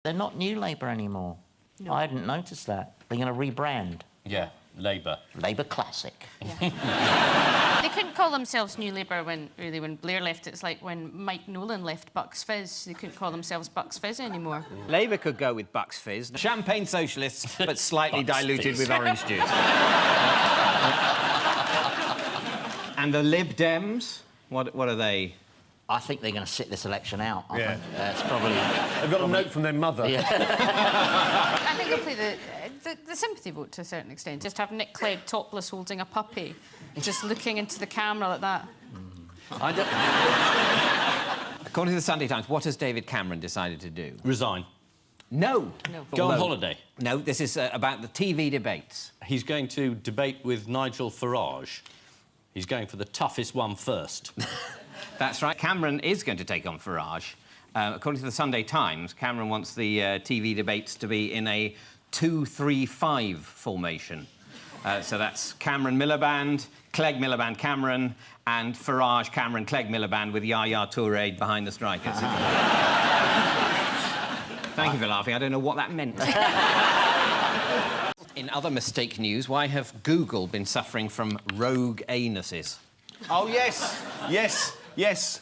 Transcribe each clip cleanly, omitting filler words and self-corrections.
They're not New Labour anymore. No. I hadn't noticed that. They're going to rebrand. Yeah, Labour. Labour Classic. Yeah. They couldn't call themselves New Labour when Blair left. It's like when Mike Nolan left Bucks Fizz. They couldn't call themselves Bucks Fizz anymore. Labour could go with Bucks Fizz. Champagne socialists, but slightly diluted with orange juice. And the Lib Dems, what are they? I think they're going to sit this election out. Yeah. It's probably... They've got a note from their mother. Yeah. I think they'll play the sympathy vote to a certain extent. Just have Nick Clegg topless holding a puppy, just looking into the camera like that. According to the Sunday Times, what has David Cameron decided to do? Resign. No. Go on holiday. No, this is about the TV debates. He's going to debate with Nigel Farage. He's going for the toughest one first. That's right. Cameron is going to take on Farage. According to the Sunday Times, Cameron wants the TV debates to be in a 2-3-5 formation. So that's Cameron Miliband, Clegg Miliband Cameron, and Farage Cameron Clegg Miliband with Yaya Toure behind the strikers. Thank you for laughing. I don't know what that meant. In other mistake news, why have Google been suffering from rogue anuses? Oh, yes. Yes. Yes,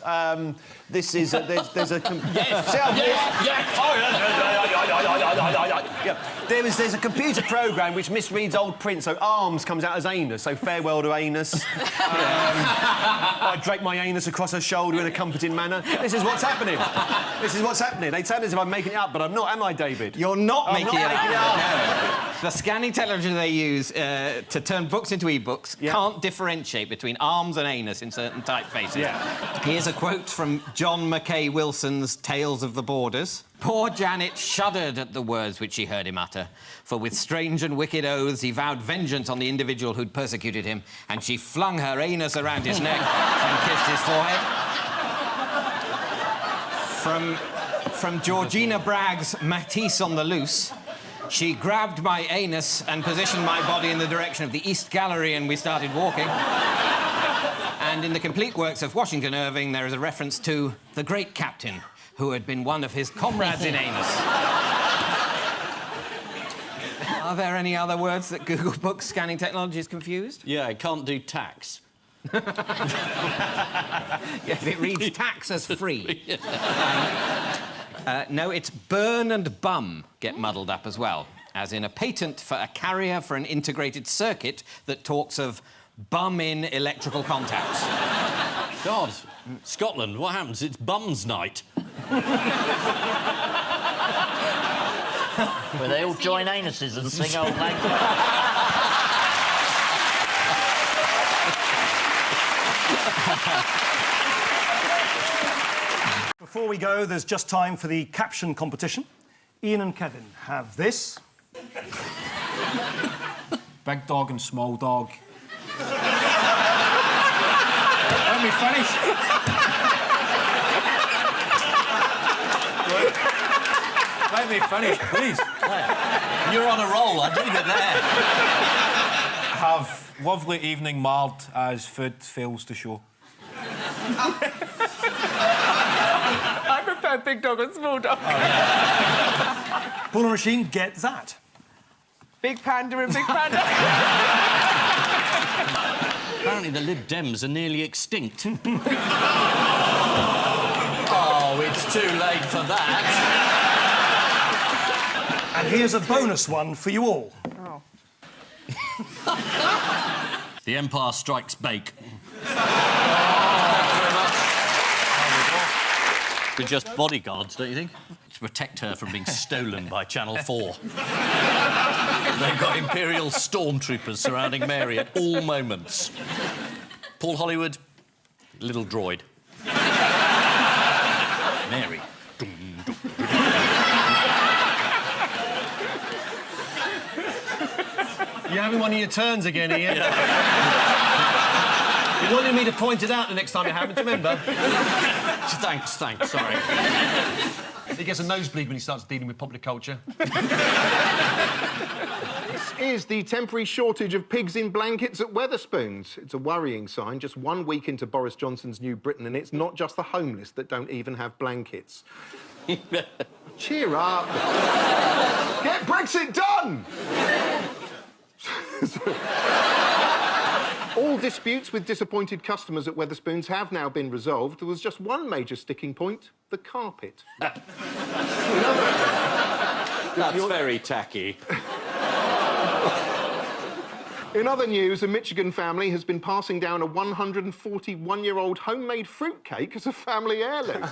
this is... there's a... Yes! There's a computer programme which misreads old print, so arms comes out as anus, so farewell to anus. I drape my anus across her shoulder in a comforting manner. This is what's happening. This is what's happening. They sound as if I'm making it up, but I'm not, am I, David? You're not making it up. No. The scanning technology they use to turn books into e-books can't differentiate between arms and anus in certain typefaces. Yeah. Here's a quote from John Mackay Wilson's Tales of the Borders. Poor Janet shuddered at the words which she heard him utter, for with strange and wicked oaths he vowed vengeance on the individual who'd persecuted him, and she flung her anus around his neck and kissed his forehead. From Georgina Bragg's Matisse on the Loose, she grabbed my anus and positioned my body in the direction of the East Gallery, and we started walking. And in the complete works of Washington Irving, there is a reference to the great Captain, who had been one of his comrades in anus. Are there any other words that Google Books scanning technology is confused? Yeah, it can't do tax. Yes, it reads tax as free. No, it's burn and bum get muddled up as well, as in a patent for a carrier for an integrated circuit that talks of bum-in electrical contacts. God, Scotland, what happens? It's bums night. Where they all join anuses and sing Old Lang Syne. Before we go, there's just time for the caption competition. Ian and Kevin have this. Big dog and small dog. Let me finish. Let me finish, please. You're on a roll, I'd leave it there. Have lovely evening marred as food fails to show. I prefer big dog and small dog. Paul and Rasheen, get that. Big panda and big panda. Apparently the Lib Dems are nearly extinct. Oh, it's too late for that. And here's a bonus one for you all. Oh. The Empire Strikes Bake. We're just bodyguards, don't you think? To protect her from being stolen by Channel 4. They've got Imperial stormtroopers surrounding Mary at all moments. Paul Hollywood, little droid. Mary. You're having one of your turns again, Ian. You wanted me to point it out the next time it happens, remember? Thanks, sorry. He gets a nosebleed when he starts dealing with popular culture. This is the temporary shortage of pigs in blankets at Wetherspoons. It's a worrying sign just 1 week into Boris Johnson's New Britain, and it's not just the homeless that don't even have blankets. cheer up. Get Brexit done! All disputes with disappointed customers at Wetherspoons have now been resolved. There was just one major sticking point, the carpet. That's very tacky. In other news, a Michigan family has been passing down a 141-year-old homemade fruitcake as a family heirloom.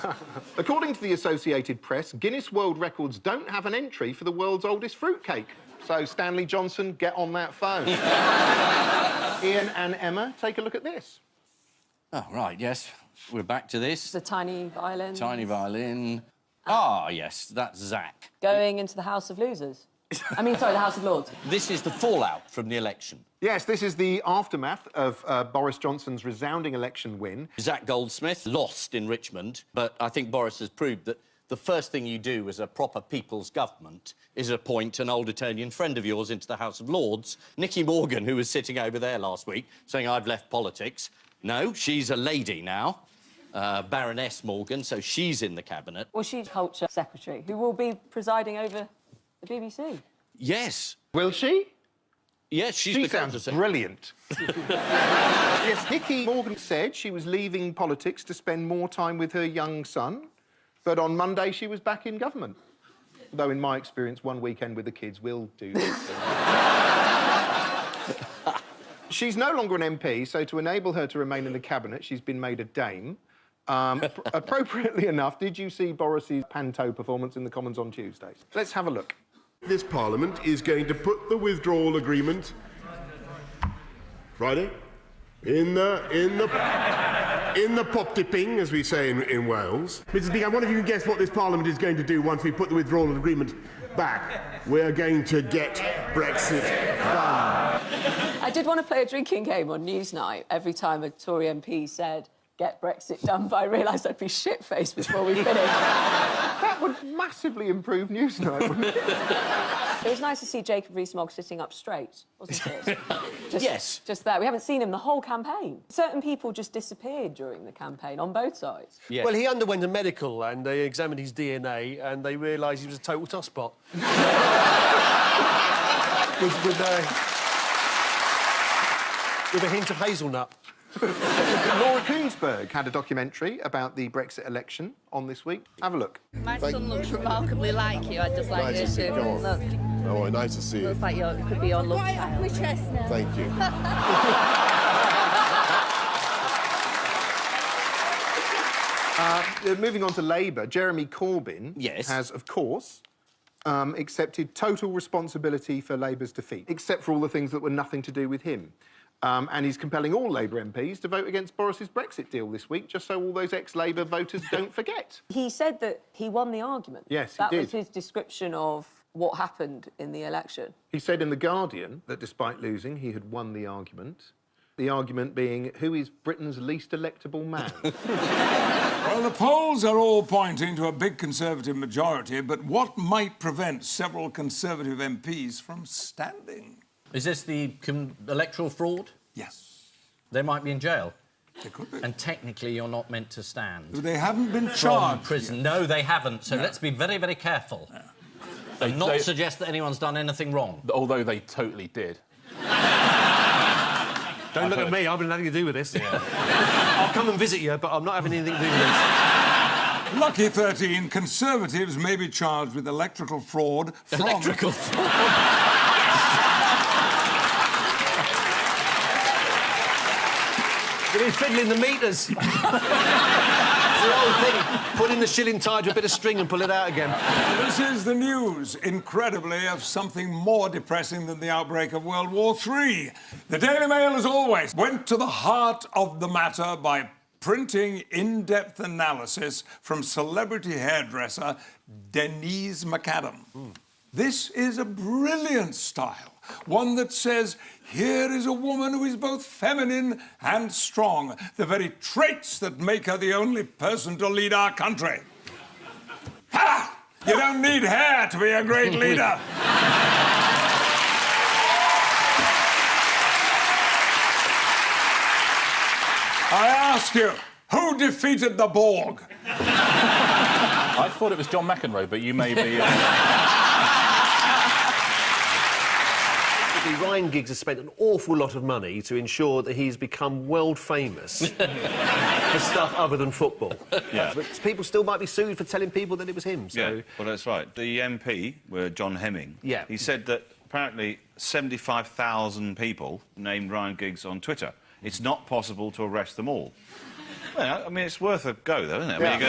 According to the Associated Press, Guinness World Records don't have an entry for the world's oldest fruitcake. So, Stanley Johnson, get on that phone. Ian and Emma, take a look at this. Oh, right, yes. We're back to this. The tiny violin. Tiny violin. Ah, yes, that's Zach. Going into the House of Losers. I mean, sorry, the House of Lords. This is the fallout from the election. Yes, this is the aftermath of Boris Johnson's resounding election win. Zach Goldsmith lost in Richmond, but I think Boris has proved that the first thing you do as a proper people's government is appoint an old Etonian friend of yours into the House of Lords, Nicky Morgan, who was sitting over there last week saying I've left politics. No, she's a lady now, Baroness Morgan, so she's in the cabinet. Well, she's Culture Secretary, who will be presiding over the BBC. Yes. Will she? Yes, she's She the sounds Culture Secretary. brilliant. Yes, Nicky Morgan said she was leaving politics to spend more time with her young son, but on Monday she was back in government. Though, in my experience, one weekend with the kids will do this. She's no longer an MP, so to enable her to remain in the cabinet, she's been made a dame. Appropriately enough, did you see Boris's panto performance in the Commons on Tuesday? Let's have a look. This Parliament is going to put the withdrawal agreement Friday in the pop tipping, as we say in Wales. Mr. Speaker, I wonder if you can guess what this Parliament is going to do once we put the withdrawal agreement back. We're going to get Brexit done. I did want to play a drinking game on Newsnight every time a Tory MP said, get Brexit done, but I realised I'd be shit-faced before we finished. That would massively improve Newsnight, wouldn't it? It was nice to see Jacob Rees-Mogg sitting up straight, wasn't it? Yes. Just that. We haven't seen him the whole campaign. Certain people just disappeared during the campaign, on both sides. Yes. Well, he underwent a medical and they examined his DNA and they realised he was a total tosspot. with a hint of hazelnut. Laura Koonsberg had a documentary about the Brexit election on this week. Have a look. My son looks remarkably like you. I'd just like you to look. Oh, nice to see you. Looks like it could be your love Right child. off my chest now. Thank you. Moving on to Labour, Jeremy Corbyn has, of course, accepted total responsibility for Labour's defeat, except for all the things that were nothing to do with him. And he's compelling all Labour MPs to vote against Boris's Brexit deal this week, just so all those ex-Labour voters don't forget. He said that he won the argument. Yes, he That did. was his description of what happened in the election. He said in The Guardian that despite losing, he had won the argument. The argument being, who is Britain's least electable man? Well, the polls are all pointing to a big Conservative majority, but what might prevent several Conservative MPs from standing? Is this the electoral fraud? Yes. They might be in jail. They could be. And technically you're not meant to stand. They haven't been From charged prison. yet. No, they haven't, so let's be very, very careful. And not suggest that anyone's done anything wrong. Although they totally did. Don't look at me, I've been nothing to do with this. I'll come and visit you, but I'm not having anything to do with this. Lucky 13, Conservatives may be charged with electoral fraud from... Electrical fraud? You've been fiddling the meters. It's the old thing. Put in the shilling tide with a bit of string and pull it out again. This is the news, incredibly, of something more depressing than the outbreak of World War III. The Daily Mail, as always, went to the heart of the matter by printing in-depth analysis from celebrity hairdresser Denise McAdam. This is a brilliant style, one that says, here is a woman who is both feminine and strong, the very traits that make her the only person to lead our country. Ha! You don't need hair to be a great leader. I ask you, who defeated the Borg? I thought it was John McEnroe, but you may be... Ryan Giggs has spent an awful lot of money to ensure that he's become world famous for stuff other than football. Yeah. But people still might be sued for telling people that it was him, so... Yeah, well, that's right. The MP, John Hemming, yeah, he said that apparently 75,000 people named Ryan Giggs on Twitter. It's not possible to arrest them all. Well, I mean, it's worth a go, though, isn't it? I mean,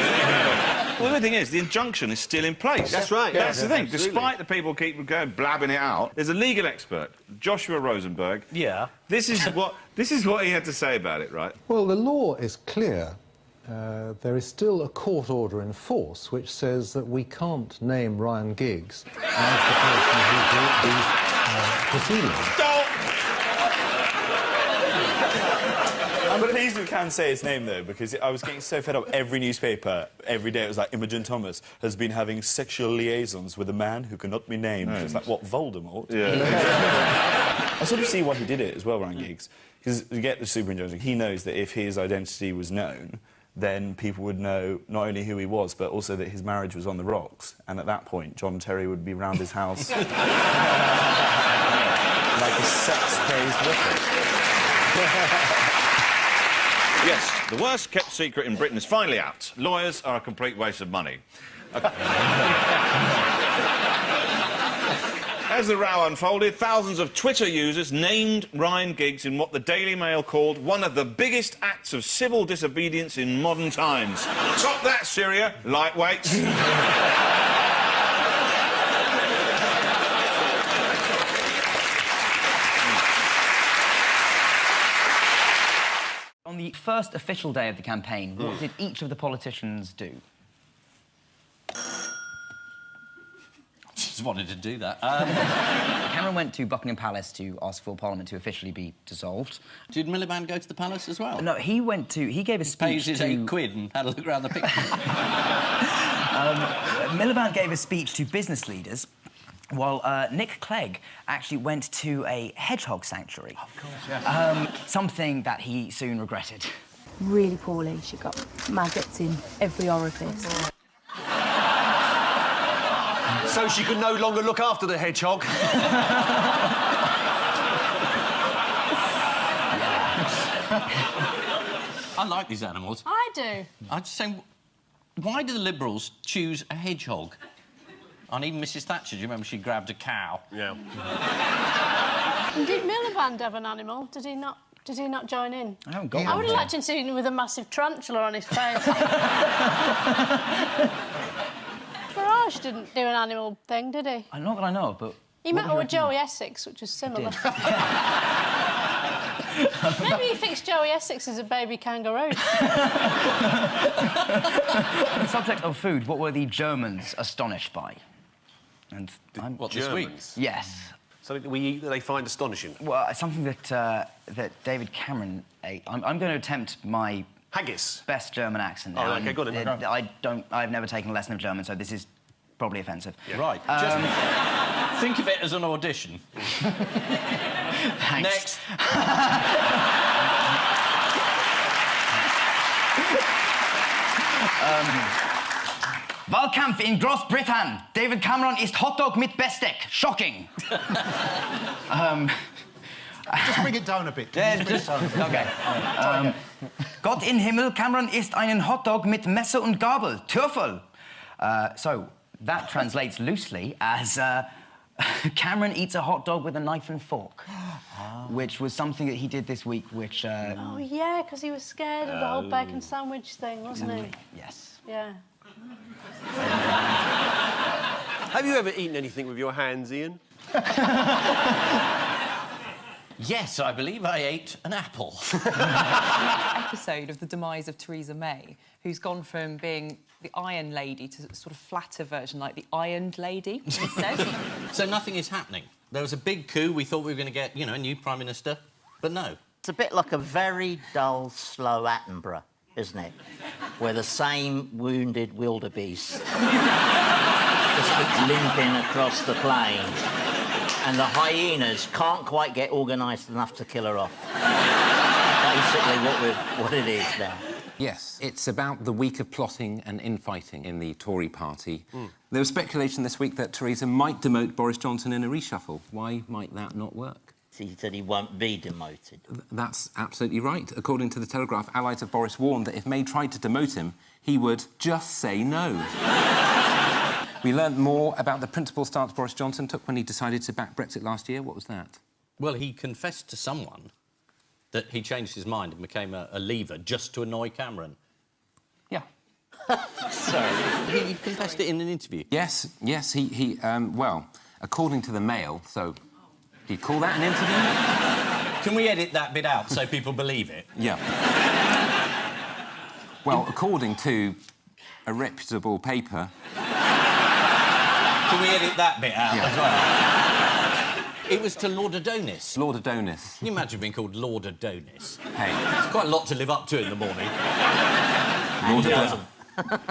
well, the thing is, the injunction is still in place. That's right. That's the thing. Absolutely. Despite the people keep going blabbing it out, there's a legal expert, Joshua Rosenberg. Yeah. This is what he had to say about it, right? Well, the law is clear. There is still a court order in force which says that we can't name Ryan Giggs as the person who brought these proceedings. Stop! I'm pleased we can say his name, though, because I was getting so fed up. Every newspaper, every day, it was like, Imogen Thomas has been having sexual liaisons with a man who cannot be named. No. It's like, what, Voldemort? Yeah. I sort of see why he did it as well, Ryan Giggs, because you get the super injunction. He knows that if his identity was known, then people would know not only who he was, but also that his marriage was on the rocks. And at that point, John Terry would be round his house like a sex-crazed whippet. Yes, the worst-kept secret in Britain is finally out. Lawyers are a complete waste of money. As the row unfolded, thousands of Twitter users named Ryan Giggs in what the Daily Mail called one of the biggest acts of civil disobedience in modern times. Top that, Syria, lightweights. On the first official day of the campaign, what did each of the politicians do? Just wanted to do that. Cameron went to Buckingham Palace to ask for Parliament to officially be dissolved. Did Miliband go to the palace as well? No, he went to... He gave a speech Pays his £8 and had a look around the picture. Miliband gave a speech to business leaders, while Nick Clegg actually went to a hedgehog sanctuary. Of course, yeah. Something that he soon regretted. Really poorly. She got maggots in every orifice. So she could no longer look after the hedgehog. I like these animals. I do. I'm just saying, why do the Liberals choose a hedgehog? And even Mrs Thatcher, do you remember she grabbed a cow? Yeah. And did Miliband have an animal? Did he not join in? I haven't got one. I would have liked him seen with a massive tarantula on his face. Farage didn't do an animal thing, did he? Not that I know, but... He met her with Joey Essex, which was similar. Maybe he thinks Joey Essex is a baby kangaroo. On the subject of food, what were the Germans astonished by? And What, this week? Yes. Something that we eat that they find astonishing? Well, something that David Cameron ate. I'm going to attempt my... Haggis? Best German accent Oh, now. OK, go on then. I've never taken a lesson of German, so this is probably offensive. Yeah. Right. Just think of it as an audition. Thanks. Next. Wahlkampf in Großbritannien. David Cameron isst Hotdog mit Besteck. Shocking. Just bring it down a bit. Okay. Gott in Himmel, Cameron isst einen Hotdog mit Messer und Gabel. Türfel. So, that translates loosely as Cameron eats a hot dog with a knife and fork, which was something that he did this week, which... Oh, yeah, because he was scared of the whole bacon sandwich thing, wasn't he? Yes. Yeah. Have you ever eaten anything with your hands, Ian? Yes, I believe I ate an apple. Episode of the demise of Theresa May, who's gone from being the Iron Lady to a sort of flatter version, like the Ironed Lady, instead. So nothing is happening. There was a big coup. We thought we were going to get, you know, a new Prime Minister, but no. It's a bit like a very dull, slow Attenborough, isn't it? Where the same wounded wildebeest just keeps limping across the plain, and the hyenas can't quite get organised enough to kill her off. Basically what it is now. Yes, it's about the week of plotting and infighting in the Tory party. There was speculation this week that Theresa might demote Boris Johnson in a reshuffle. Why might that not work? He said he won't be demoted. That's absolutely right. According to the Telegraph, allies of Boris warned that if May tried to demote him, he would just say no. We learned more about the principal stance Boris Johnson took when he decided to back Brexit last year. What was that? Well, he confessed to someone that he changed his mind and became a leaver just to annoy Cameron. Yeah. Sorry. He confessed it in an interview. Yes, well, according to the Mail, so... Do you call that an interview? Can we edit that bit out so people believe it? Yeah. Well, according to a reputable paper... Can we edit that bit out as well? It was to Lord Adonis. Lord Adonis. Can you imagine being called Lord Adonis? Hey. It's quite a lot to live up to in the morning. Lord Adonis.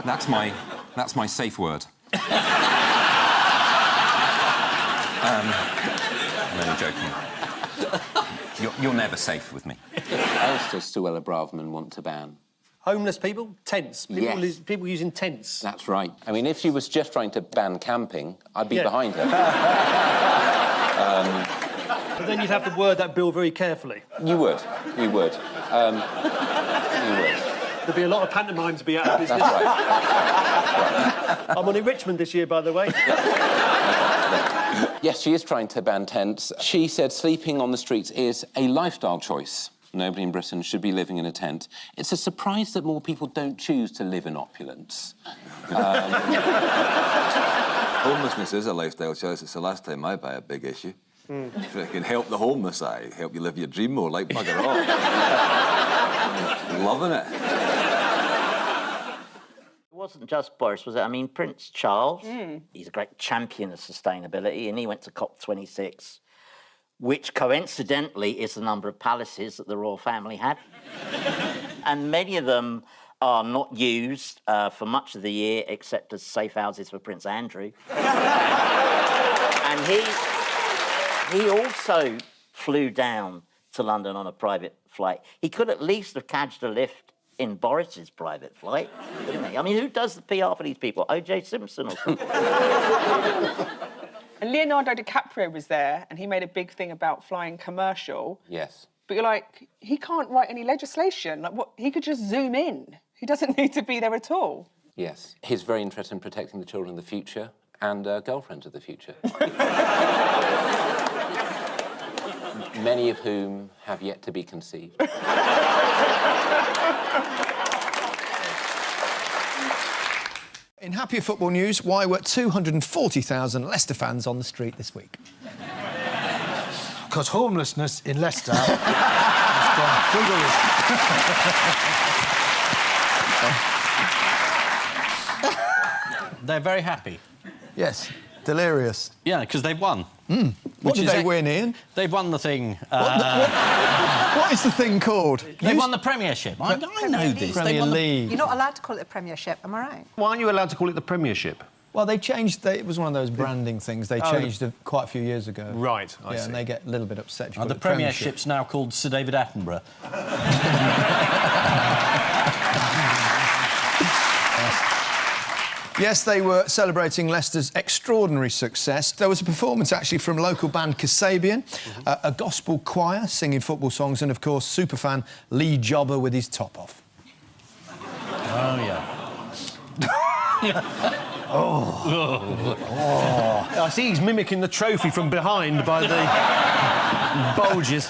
That's my safe word. I'm only joking. You're never safe with me. What else does Suella Braverman want to ban? Homeless people? Tents? People using tents? That's right. I mean, if she was just trying to ban camping, I'd be behind her. But then you'd have to word that bill very carefully. You would. You would. There'd be a lot of pantomime to be out of business. That's right. I'm on in Richmond this year, by the way. Yes, she is trying to ban tents. She said sleeping on the streets is a lifestyle choice. Nobody in Britain should be living in a tent. It's a surprise that more people don't choose to live in opulence. Homelessness is a lifestyle choice. It's the last time I buy a big issue. If it can help the homeless, help you live your dream more, like bugger off. Loving it. It wasn't just Boris, was it? I mean, Prince Charles, he's a great champion of sustainability, and he went to COP26, which coincidentally is the number of palaces that the royal family had. And many of them are not used for much of the year, except as safe houses for Prince Andrew. And he also flew down to London on a private flight. He could at least have cadged a lift in Boris's private flight, couldn't he? I mean, who does the PR for these people? O.J. Simpson or something? And Leonardo DiCaprio was there, and he made a big thing about flying commercial. Yes. But you're like, he can't write any legislation. Like, what? He could just zoom in. He doesn't need to be there at all. Yes. He's very interested in protecting the children of the future and girlfriends of the future. Many of whom have yet to be conceived. In happier football news, why were 240,000 Leicester fans on the street this week? Because homelessness in Leicester has gone through the roof. They're very happy. Yes, delirious. Yeah, because they've won. What did they win, Ian? They've won the thing... What is the thing called? They won the Premiership. I know this. Premier League. You're not allowed to call it the Premiership, am I right? Why aren't you allowed to call it the Premiership? Well, they changed... it was one of those branding things. They changed it quite a few years ago. Right, I see. And they get a little bit upset if you call The it Premiership's now called Sir David Attenborough. Yes, they were celebrating Leicester's extraordinary success. There was a performance, actually, from local band Kasabian, a gospel choir singing football songs, and, of course, superfan Lee Jobber with his top off. Oh, yeah. I see he's mimicking the trophy from behind by the bulges.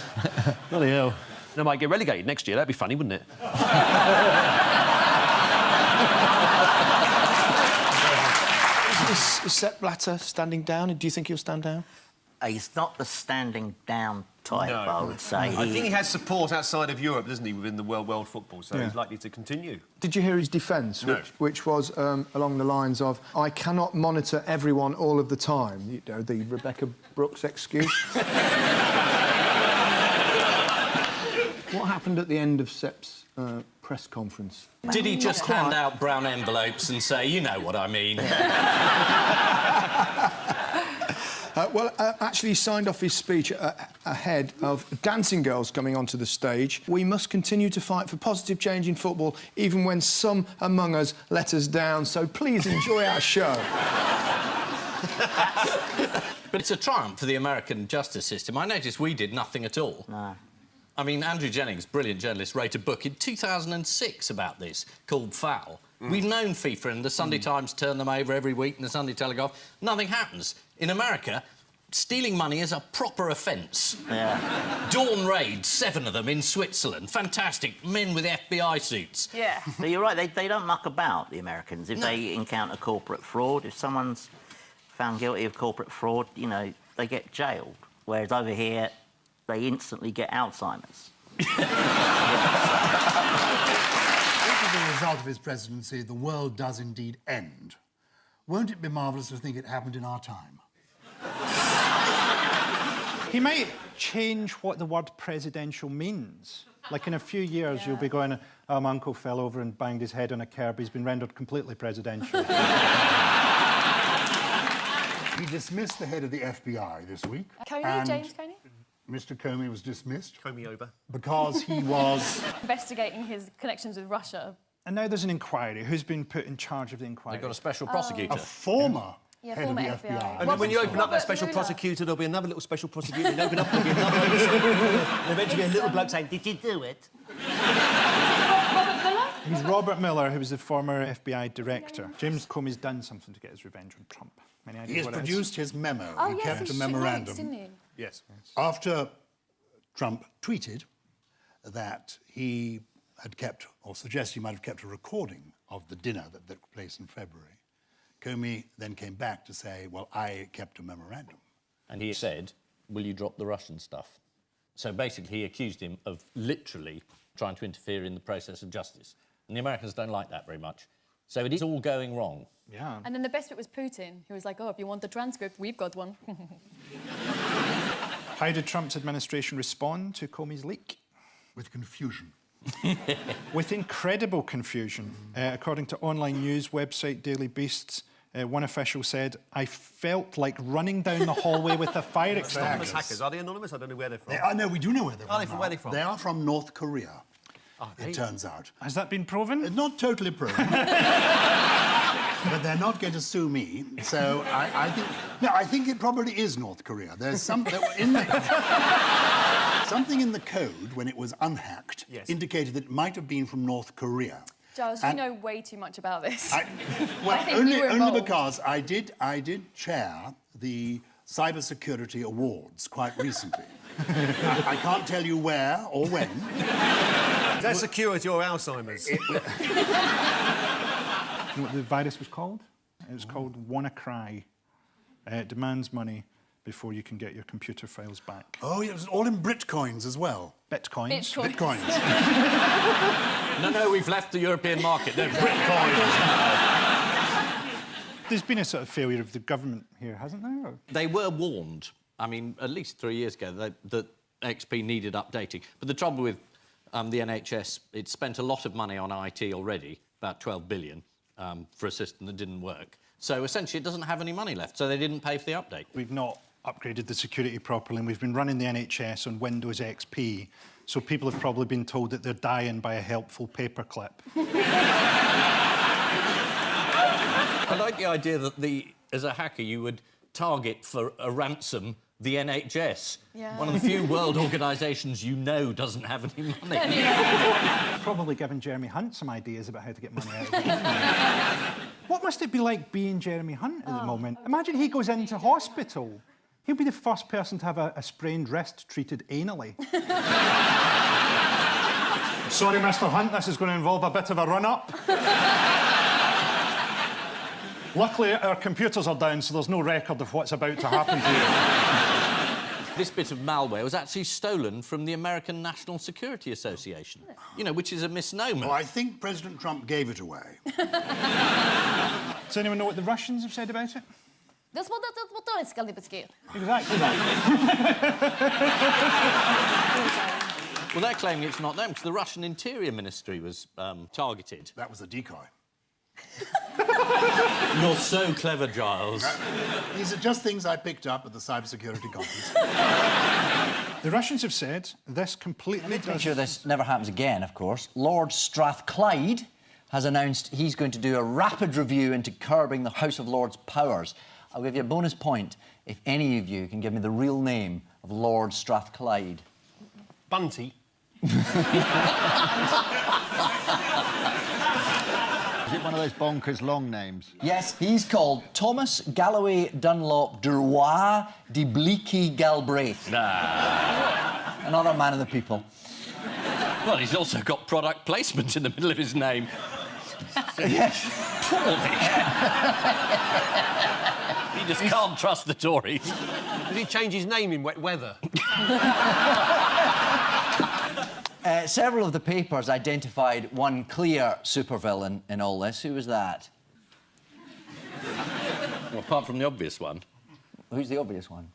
Bloody hell. They might get relegated next year. That'd be funny, wouldn't it? Is Sepp Blatter standing down? Do you think he'll stand down? He's not the standing down type, I would say. I think he has support outside of Europe, doesn't he, within the world football, so Yeah. he's likely to continue. Did you hear his defence, No. which was along the lines of, I cannot monitor everyone all of the time? You know, the Rebecca Brooks excuse. What happened at the end of Sepp's press conference? Did he just hand out brown envelopes and say, you know what I mean? Actually, he signed off his speech ahead of dancing girls coming onto the stage. We must continue to fight for positive change in football, even when some among us let us down. So please enjoy our show. But it's a triumph for the American justice system. I noticed we did nothing at all. No. I mean, Andrew Jennings, brilliant journalist, wrote a book in 2006 about this called Foul. We've known FIFA and the Sunday Times turn them over every week and the Sunday Telegraph. Nothing happens. In America, stealing money is a proper offence. Yeah. Dawn raids, 7 of them in Switzerland. Fantastic. Men with FBI suits. Yeah. But you're right, they don't muck about, the Americans. If they encounter corporate fraud, if someone's found guilty of corporate fraud, you know, they get jailed. Whereas over here, they instantly get Alzheimer's. As a result of his presidency, the world does indeed end. Won't it be marvellous to think it happened in our time? He might change what the word presidential means. Like, in a few years, you'll be going, oh, my uncle fell over and banged his head on a curb. He's been rendered completely presidential. He dismissed the head of the FBI this week. Comey, James Comey? Mr. Comey was dismissed. Comey over. Because he was... investigating his connections with Russia. And now there's an inquiry. Who's been put in charge of the inquiry? They've got a special prosecutor. A former Yeah, head of former the FBI. FBI. And then when you open up that special prosecutor, there'll be another little special prosecutor, and open up, there'll be another and eventually a little bloke saying, did you do it? Robert Mueller? He's Robert Mueller, who was the former FBI director. James Comey's done something to get his revenge on Trump. Any idea He has what it is? produced his memo. Oh, he yes, kept he a memorandum. writes, didn't he? Yes. After Trump tweeted that he had kept, or suggested he might have kept a recording of the dinner that took place in February, Comey then came back to say, well, I kept a memorandum. And he said, will you drop the Russian stuff? So basically, he accused him of literally trying to interfere in the process of justice. And the Americans don't like that very much. So it is all going wrong. Yeah. And then the best bit was Putin, who was like, oh, if you want the transcript, we've got one. How did Trump's administration respond to Comey's leak? With confusion. With incredible confusion. According to online news website Daily Beast, one official said, I felt like running down the hallway with a fire extinguisher. Hackers. Are they anonymous? I don't know where they're from. No, we do know where they're from. Are they from? Where are they from? They are from North Korea, it turns out. Has that been proven? Not totally proven. But they're not going to sue me, so I think... No, I think it probably is North Korea. There's something in something in the code, when it was unhacked, indicated that it might have been from North Korea. Giles, you know way too much about this. Well, I think you were only involved. because I did chair the Cybersecurity Awards quite recently. I can't tell you where or when. Is that security or Alzheimer's? You know what the virus was called? It was called WannaCry. It demands money before you can get your computer files back. Oh, it was all in Bitcoins as well. Bitcoins? Bitcoins. No, we've left the European market. No, Bitcoins. There's been a sort of failure of the government here, hasn't there? Or? They were warned, I mean, at least 3 years ago, that XP needed updating. But the trouble with the NHS, it spent a lot of money on IT already, about 12 billion, for a system that didn't work. So essentially it doesn't have any money left, so they didn't pay for the update. We've not upgraded the security properly, and we've been running the NHS on Windows XP, so people have probably been told that they're dying by a helpful paperclip. I like the idea that as a hacker, you would target for a ransom the NHS. Yeah. One of the few world organisations you know doesn't have any money. Probably given Jeremy Hunt some ideas about how to get money out of it. What must it be like being Jeremy Hunt at the moment? Imagine he goes into hospital. He'll be the first person to have a sprained wrist treated anally. Sorry, Mr. Hunt, this is going to involve a bit of a run-up. Luckily, our computers are down, so there's no record of what's about to happen to you. This bit of malware was actually stolen from the American National Security Association, you know, which is a misnomer. Well, I think President Trump gave it away. Does anyone know what the Russians have said about it? Exactly that. Well, they're claiming it's not them, because the Russian Interior Ministry was targeted. That was a decoy. You're so clever, Giles. These are just things I picked up at the cybersecurity conference. The Russians have said this completely To make sure this never happens again, of course, Lord Strathclyde has announced he's going to do a rapid review into curbing the House of Lords' powers. I'll give you a bonus point if any of you can give me the real name of Lord Strathclyde. Bunty. Is it one of those bonkers long names? Yes, he's called Thomas Galloway Dunlop Duroy de Bleaky Galbraith. Another man of the people. Well, he's also got product placement in the middle of his name. Yes. You just can't trust the Tories. Did he change his name in wet weather? Several of the papers identified one clear supervillain in all this. Who was that? Well, apart from the obvious one. Who's the obvious one?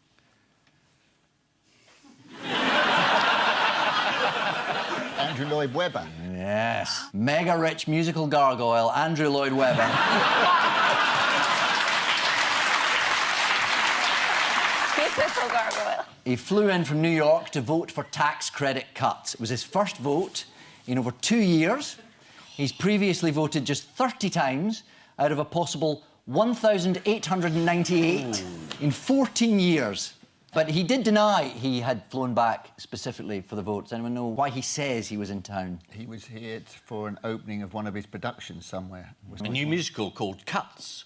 Andrew Lloyd-Webber. Yes. Mega-rich musical gargoyle, Andrew Lloyd-Webber. Musical gargoyle. He flew in from New York to vote for tax credit cuts. It was his first vote in over 2 years. He's previously voted just 30 times out of a possible 1,898 in 14 years. But he did deny he had flown back specifically for the vote. Does anyone know why he says he was in town? He was here for an opening of one of his productions somewhere. A new musical called Cuts.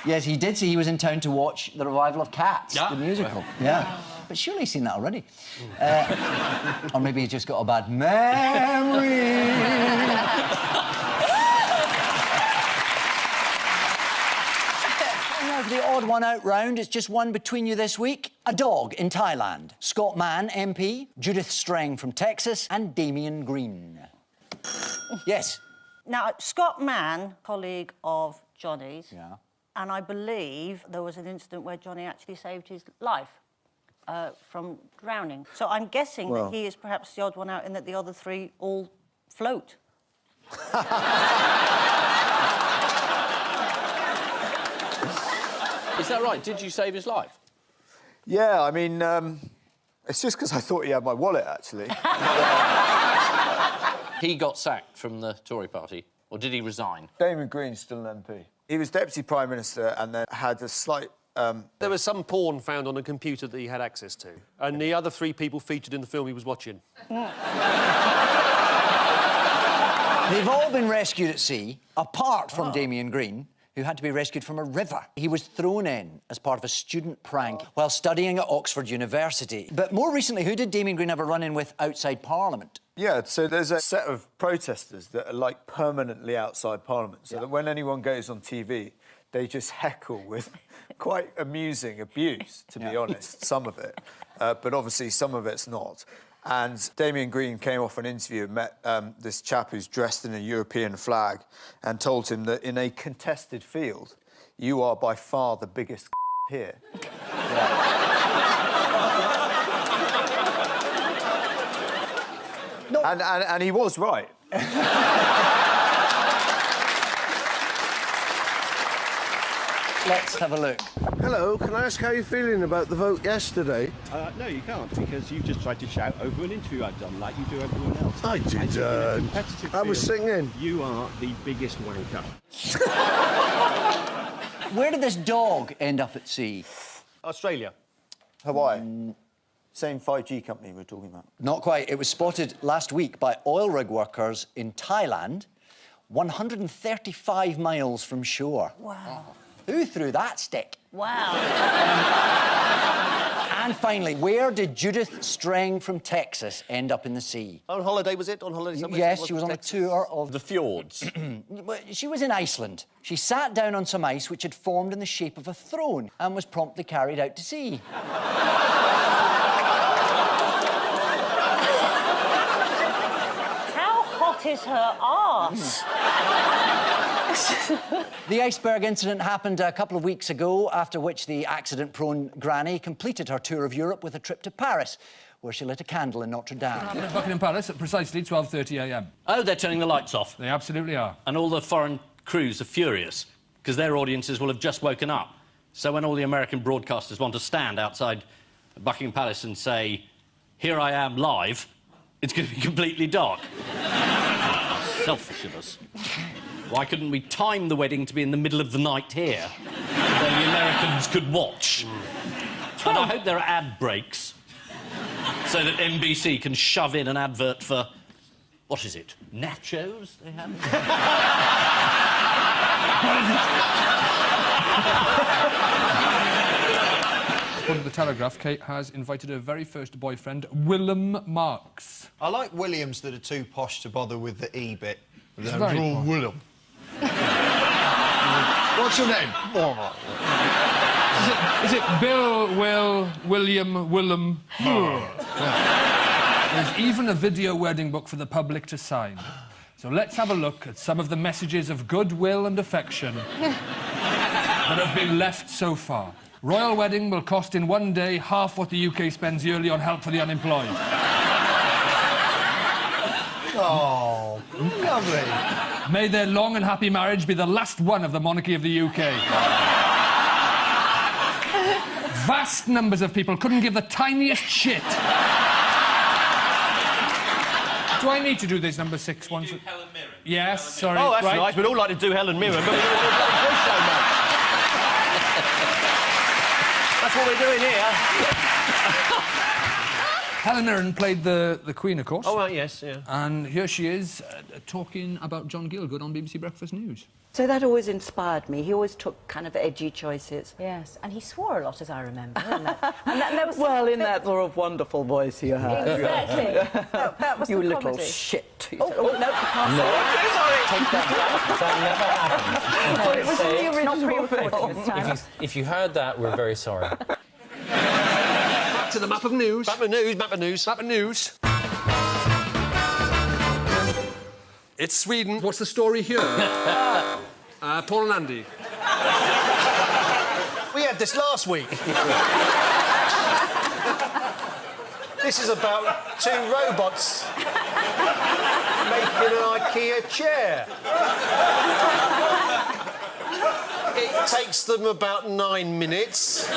Yes, he did say he was in town to watch the revival of Cats, the musical. Yeah. But surely he's seen that already. Or maybe he's just got a bad memory. Now for the odd one out round, it's just one between you this week. A dog in Thailand, Scott Mann, MP, Judith Strang from Texas, and Damien Green. Yes? Now, Scott Mann, colleague of Johnny's, yeah. And I believe there was an incident where Johnny actually saved his life from drowning. So I'm guessing that he is perhaps the odd one out in that the other three all float. Is that right? Did you save his life? Yeah, I mean, it's just because I thought he had my wallet, actually. He got sacked from the Tory party, or did he resign? Damien Green's still an MP. He was Deputy Prime Minister and then had a slight... There was some porn found on a computer that he had access to, and the other three people featured in the film he was watching. They've all been rescued at sea, apart from Damien Green, who had to be rescued from a river. He was thrown in as part of a student prank while studying at Oxford University. But more recently, who did Damien Green have a run-in with outside Parliament? Yeah, so there's a set of protesters that are, like, permanently outside Parliament, so that when anyone goes on TV, they just heckle with quite amusing abuse, to be honest, some of it. But obviously some of it's not. And Damien Green came off an interview and met this chap who's dressed in a European flag and told him that in a contested field, you are by far the biggest here. No. And he was right. Let's have a look. Hello, can I ask how you're feeling about the vote yesterday? No, you can't, because you just tried to shout over an interview I've done, like you do everyone else. I did. I was singing. You are the biggest wanker. Where did this dog end up at sea? Australia. Hawaii. Same 5G company we're talking about. Not quite. It was spotted last week by oil rig workers in Thailand, 135 miles from shore. Wow. Who threw that stick? Wow. And finally, where did Judith Strang from Texas end up in the sea? On holiday, was it? On holiday somewhere? Yes, she was on a tour of... The fjords. She was in Iceland. She sat down on some ice which had formed in the shape of a throne and was promptly carried out to sea. How hot is her arse? Thanks. The iceberg incident happened a couple of weeks ago, after which the accident-prone granny completed her tour of Europe with a trip to Paris, where she lit a candle in Notre Dame. At Buckingham Palace at precisely 12:30 a.m. Oh, they're turning the lights off? They absolutely are. And all the foreign crews are furious, because their audiences will have just woken up. So when all the American broadcasters want to stand outside Buckingham Palace and say, "Here I am live," it's going to be completely dark. Selfish of us. Why couldn't we time the wedding to be in the middle of the night here? Then the Americans could watch. And I hope there are ad breaks, so that NBC can shove in an advert for... what is it? Nachos they have? According to the Telegraph, Kate has invited her very first boyfriend, Willem Marks. I like Williams that are too posh to bother with the E bit. It's very posh. Willem. What's your name? Is it Bill, Will, William, Willem? There's even a video wedding book for the public to sign. So let's have a look at some of the messages of goodwill and affection that have been left so far. Royal wedding will cost in one day half what the UK spends yearly on help for the unemployed. Oh, lovely. May their long and happy marriage be the last one of the monarchy of the UK. Vast numbers of people couldn't give the tiniest shit. Do I need to do this number 6 ones? Helen Mirren. Yes, sorry. Oh, that's right. nice. We'd all like to do Helen Mirren, but we're doing a quiz show, mate. That's what we're doing here. Helen Mirren played the Queen, of course. Oh, right, yes, yeah. And here she is, talking about John Gielgud on BBC Breakfast News. So that always inspired me. He always took kind of edgy choices. Yes, and he swore a lot, as I remember. And there was well, in that sort of wonderful voice you had. Exactly. that was you the little comedy. shit. Oh, no, you can't say it. Sorry. Take that back. That never happened. It was in the original film. If you heard that, we're very sorry. Back to the map of news. Map of news, map of news. Map of news. It's Sweden. What's the story here? Paul and Andy. We had this last week. This is about 2 robots making an IKEA chair. It takes them about 9 minutes.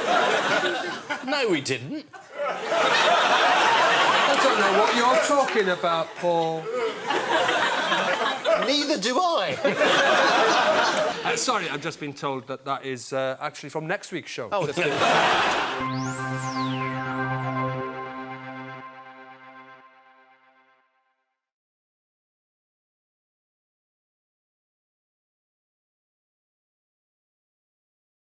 No, we didn't. I don't know what you're talking about, Paul. Neither do I. Sorry, I've just been told that is actually from next week's show. Oh,